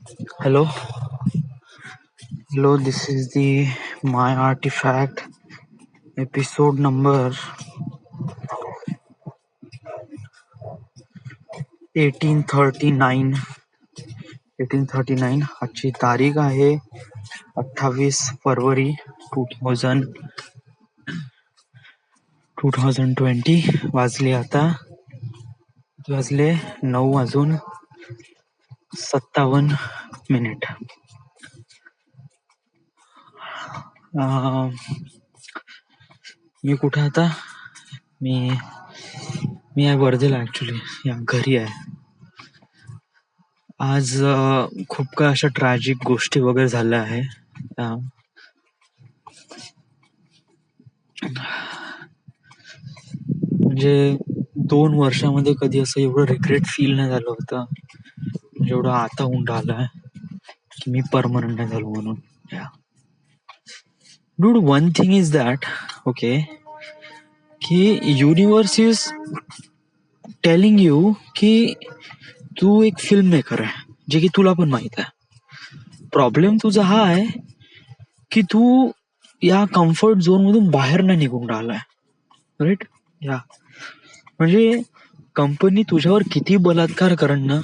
Hello, hello. This is the My Artifact episode number 1839. 1839. आजची तारीख आहे 28 फरवरी 2020. वाजले 9:57. मी कुठे आता मी आहे वर्धेला. ऍक्च्युली या घरी आहे. आज खूप काय अशा ट्रॅजिक गोष्टी वगैरे झाल्या आहे. म्हणजे 2 वर्षामध्ये कधी असं एवढं रिग्रेट फील नाही झालं होतं जेवढं आता होऊन राहिलंय की मी परमनंट नाही झालो म्हणून. Dude, one thing is that okay की युनिवर्स इज टेलिंग यू की तू एक फिल्म मेकर आहे, जे की तुला पण माहित आहे. प्रॉब्लेम तुझा हा आहे की तू या कम्फर्ट झोन मधून बाहेर नाही निघून राहिलाय. राईट? या म्हणजे कंपनी तुझ्यावर किती बलात्कार करण ना,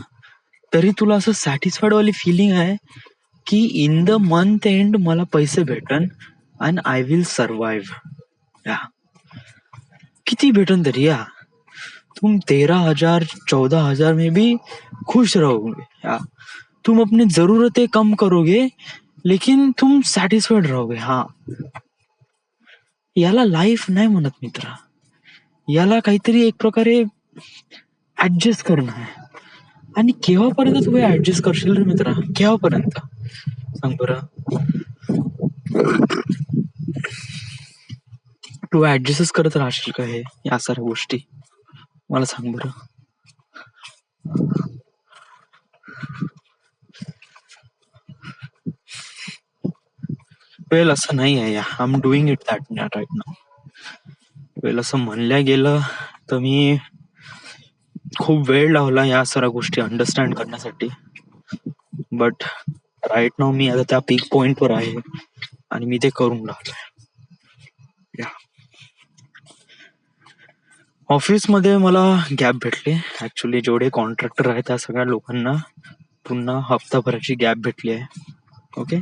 तरी तुला असं सॅटिस्फाईड वाली फिलिंग आहे की इन द मंथ एंड मला पैसे भेटन अँड आय विल सर्वाइव्ह. या किती भेटन तरी या तुम 13,000 14,000 में भी खुश रहोगे. या तुम अपनी जरूरतें कम करोगे लेकिन तुम सॅटिस्फाईड रहोगे. हा, याला लाईफ नाही म्हणत मित्रा. याला काहीतरी एक प्रकारे ऍडजस्ट करणं आहे. आणि केव्हापर्यंत तू हे ऍडजस्ट करशील रे मित्रा? केव्हापर्यंत सांग बरं? तू ऍडजस्ट करत राहशील का हे या साऱ्या गोष्टी? मला सांग बरं. वेल असं नाही आहे. I am doing it that right now. Well असं म्हणल्या गेलं तर मी खूप वेळ लावला या साऱ्या गोष्टी अंडरस्टँड करण्यासाठी. बट राईट नाव मी आता त्या पीक पॉइंट वर आहे आणि मी ते करून राहिलोय. ऑफिसमध्ये मला गॅप भेटले. ऍक्च्युली जेवढे कॉन्ट्रॅक्टर आहेत त्या सगळ्या लोकांना पुन्हा हप्ताभराची गॅप भेटली आहे. ओके,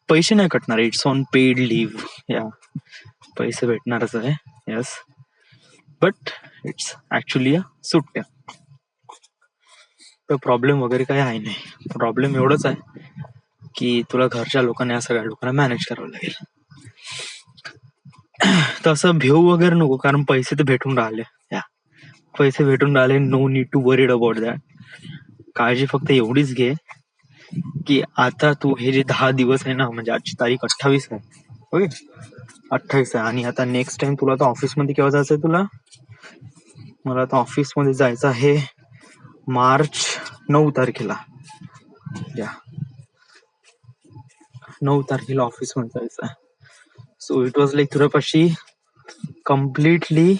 पैसे नाही कटणार. It's on paid leave. या पैसे भेटणारच आहे. यस, बट इट्स ऍक्च्युली सुट्ट्या. तर प्रॉब्लेम वगैरे काही आहे नाही. प्रॉब्लेम एवढंच आहे की तुला घरच्या लोकांना या सगळ्या लोकांना मॅनेज करावं लागेल. तसं भिऊ वगैरे नको, कारण पैसे तर भेटून राहिले. या पैसे भेटून राहिले. No need to worried about that. काळजी फक्त एवढीच घे की आता तू हे जे 10 दिवस आहे ना, म्हणजे आजची तारीख 28 आहे. ओके, 28 आहे. आणि आता नेक्स्ट टाइम तुला तर ऑफिसमध्ये केव्हा जायचंय? मला आता ऑफिसमध्ये जायचं आहे मार्च 9 तारखेला. या 9 तारखेला ऑफिसमध्ये जायचं आहे. सो इट वॉज लाईक तुझ्यापाशी कम्प्लिटली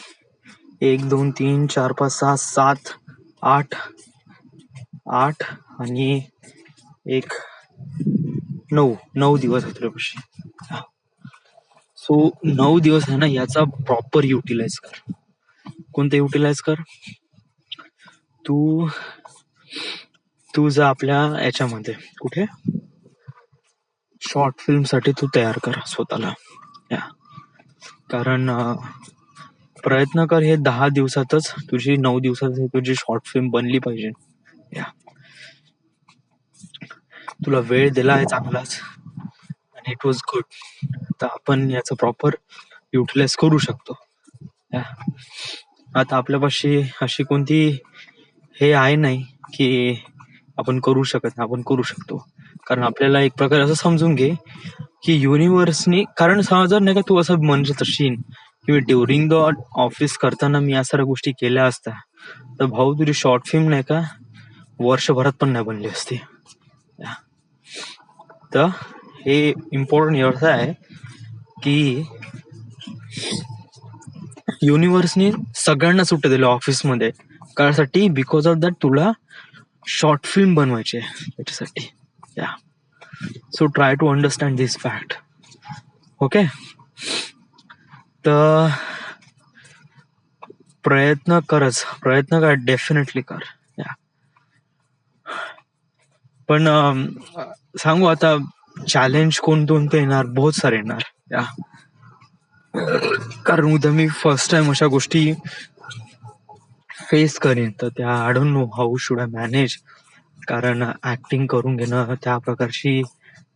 1 2 3 4 5 6 7 8 आणि 1 9 दिवस आहे तुझ्यापाशी. सो 9 दिवस आहे ना, याचा प्रॉपर युटिलाइज कर. कोणतं युटिलाइज कर? तू जा आपल्या याच्यामध्ये कुठे शॉर्ट फिल्म साठी तू तयार कर स्वतःला. या कारण प्रयत्न कर हे 10 दिवसातच तुझी 9 दिवसात तुझी शॉर्ट फिल्म बनली पाहिजे. या तुला वेळ दिला आहे चांगलाच आणि इट वॉज गुड. तर आपण याचं प्रॉपर युटिलाइज करू शकतो. या आता आपल्यापाशी अशी कोणती हे आहे नाही की आपण करू शकत नाही. आपण करू शकतो. कारण आपल्याला एक प्रकारे असं समजून घे की युनिव्हर्सनी, कारण जर नाही का तू असं म्हणत असशील की ड्युरिंग द ऑफिस करताना मी या साऱ्या गोष्टी केल्या असत्या, तर भाऊ तुझी शॉर्ट फिल्म नाही का वर्षभरात पण नाही बनली असती. तर हे इम्पॉर्टंट एवढं आहे की युनिव्हर्सनी सगळ्यांना सुट्ट्या दिल्या ऑफिसमध्ये. कासाठी बिकॉज ऑफ दॅट तुला शॉर्ट फिल्म बनवायची आहे त्याच्यासाठी. या so try to understand this fact. Okay, तर प्रयत्न कर, डेफिनेटली कर. या पण सांगू आता, चॅलेंज कोणते येणार, बहुत सारे येणार. या कारण उद्या मी फर्स्ट टाइम अशा गोष्टी फेस करीन, तर त्या I don't know how should I manage. कारण ऍक्टिंग करून घेणं, त्या प्रकारची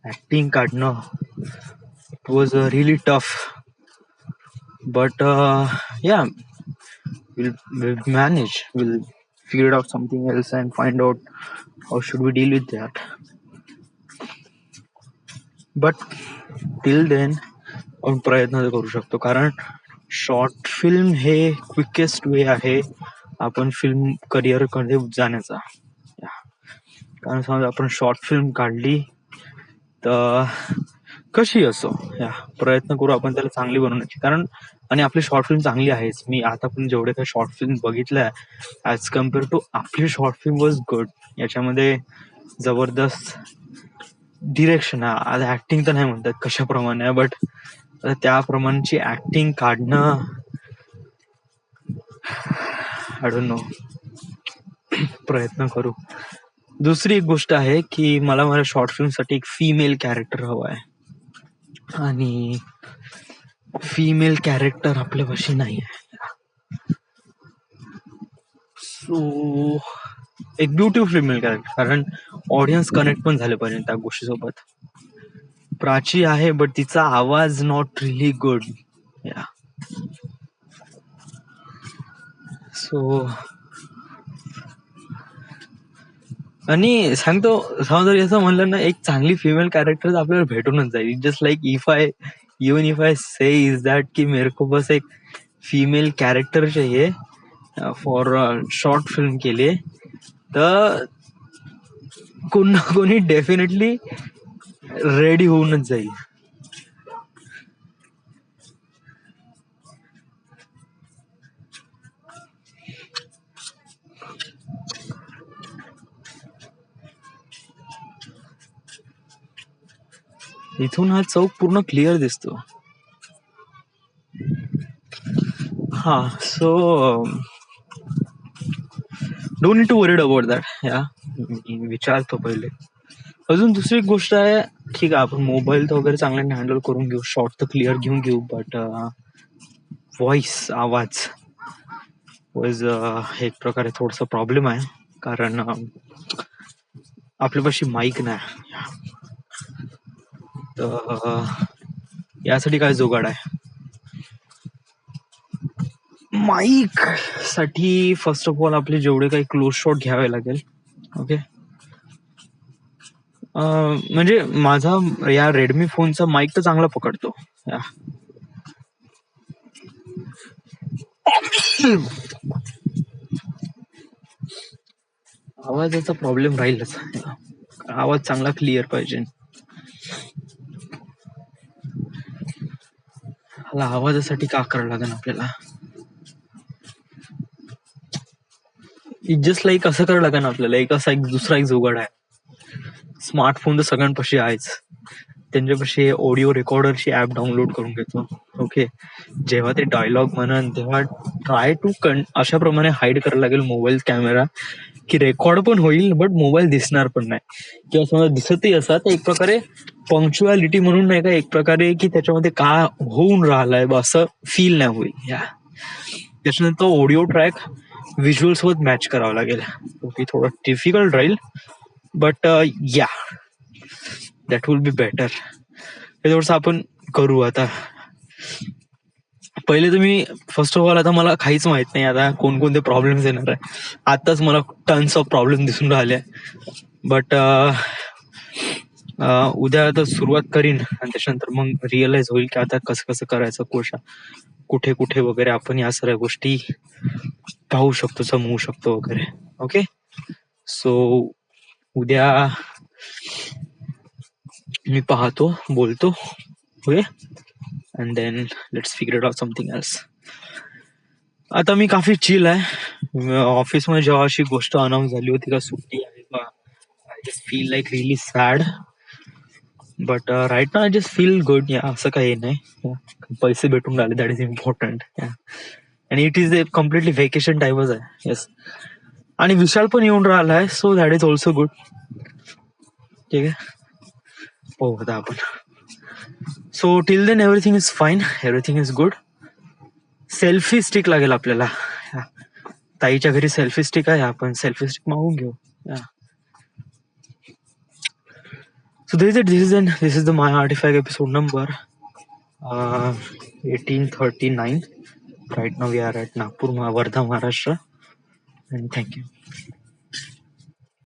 ऍक्टिंग काढणं, it was really tough. But या we'll manage, we'll figure out something else and find out how should we deal with that. But till then आपण प्रयत्न करू शकतो, कारण शॉर्ट फिल्म हे क्विकेस्ट वे आहे आपण फिल्म करिअर कडे जाण्याचा. कारण समजा आपण शॉर्ट फिल्म काढली तर कशी असो, या प्रयत्न करू आपण त्याला चांगली बनवण्याची. कारण आणि आपली शॉर्ट फिल्म चांगली आहेच. मी आता पण जेवढे काही शॉर्ट फिल्म बघितल्या ऍज कम्पेअर टू आपली शॉर्ट फिल्म वॉज गुड. याच्यामध्ये जबरदस्त डिरेक्शन आहे. आता ऍक्टिंग तर नाही म्हणतात कशाप्रमाणे आहे, बट त्याप्रमाणेची ऍक्टिंग काढणं, आय डोंट नो. प्रयत्न करू. दुसरी एक गोष्ट आहे की मला माझ्या शॉर्ट फिल्म साठी एक फिमेल कॅरेक्टर हवा आहे, आणि फिमेल कॅरेक्टर आपल्यापाशी नाही आहे. सो एक ब्युटिफुल फिमेल कॅरेक्टर, कारण ऑडियन्स कनेक्ट पण झाले पाहिजे त्या गोष्टीसोबत. प्राची आहे बट तिचा आवाज नॉट रिली गुड. या सो आणि सांगतो, जर असं म्हणलं ना, एक चांगली फिमेल कॅरेक्टर आपल्याला भेटूनच जाईल. Just like even if I say is that की मेरे को बस एक फीमेल कैरेक्टर चाहिए फॉर शॉर्ट फिल्म के लिए, तर कोण ना कोणी डेफिनेटली रेडी होऊनच जाईल. इथून हा चौक पूर्ण क्लिअर दिसतो. हा, so don't need to worried about that. या मी विचारतो पहिले. अजून दुसरी एक गोष्ट आहे, ठीक आहे आपण मोबाईल तर वगैरे चांगल्याने हँडल करून घेऊ, शॉर्ट तर क्लिअर घेऊन घेऊ, बट व्हॉइस, आवाज वॉज एक प्रकारे थोडस प्रॉब्लेम आहे. कारण आपल्यापाशी माईक नाही. तर यासाठी काय जुगाड आहे? माईक साठी फर्स्ट ऑफ ऑल आपले जेवढे काही क्लोज शॉट घ्यावे लागेल. ओके, म्हणजे माझा या रेडमी फोनचा माईक तर चांगला पकडतो. आवाजाचा प्रॉब्लेम राहीलच, आवाज चांगला क्लिअर पाहिजे. आवाजासाठी का करावं लागेल आपल्याला? जस्ट लाईक असं करावं लागेल आपल्याला, एक असा एक दुसरा एक जुगाड आहे. स्मार्टफोन तर सगळ्यांपाशी आहेच, त्यांच्यापाशी ऑडिओ रेकॉर्डरची ऍप डाउनलोड करून घेतो. ओके, जेव्हा ते डायलॉग म्हणन तेव्हा ट्राय टू अशा प्रमाणे हाईड करायला लागेल मोबाईल कॅमेरा की रेकॉर्ड पण होईल बट मोबाईल दिसणार पण नाही. किंवा समजा दिसतही असा तर एक प्रकारे पंक्च्युअलिटी म्हणून नाही का, एक प्रकारे की त्याच्यामध्ये का होऊन राहिलाय असं फील नाही होईल. त्याच्यानंतर ऑडिओ ट्रॅक व्हिज्युअल सोबत मॅच करावं लागेल. ओके, थोडं डिफिकल्ट राहील बट या दॅट विल बी बेटर. हे थोडंसं आपण करू. आता पहिले तुम्ही फर्स्ट ऑफ ऑल, आता मला काहीच माहित नाही आता कोणकोणते प्रॉब्लेम्स येणार आहे. आताच मला टन्स ऑफ प्रॉब्लेम दिसून राहिले, बट उद्या आता सुरुवात करीन आणि त्याच्यानंतर मग रिअलाइज होईल की आता कसं कसं करायचं, कुठे कुठे वगैरे आपण या सगळ्या गोष्टी पाहू शकतो, समजू शकतो वगैरे. ओके, सो उद्या मी पाहतो, बोलतो. Okay, and then let's figure it out something else. आता मी काफी चिल आहे. ऑफिसमध्ये जेव्हा अशी गोष्ट अनाऊन्स झाली होती का सुट्टी आहे, feel like really sad. But right now I just feel good. या असं काही नाही. Yeah. पैसे भेटून राहिले, दॅट इज इम्पॉर्टंट. आणि it is a completely vacation टाईपच आहे. येस. आणि विशाल पण येऊन राहिलाय, so that is also good. ठीक आहे, हो आता आपण. So till then everything is fine, everything is good. Selfie stick लागेल आपल्याला. ताईच्या घरी सेल्फी स्टिक आहे, आपण सेल्फी स्टिक मागून घेऊ. So this is the My Artifact episode number 1839. Right now we are at Nagpur, Wardha, Maharashtra. And thank you.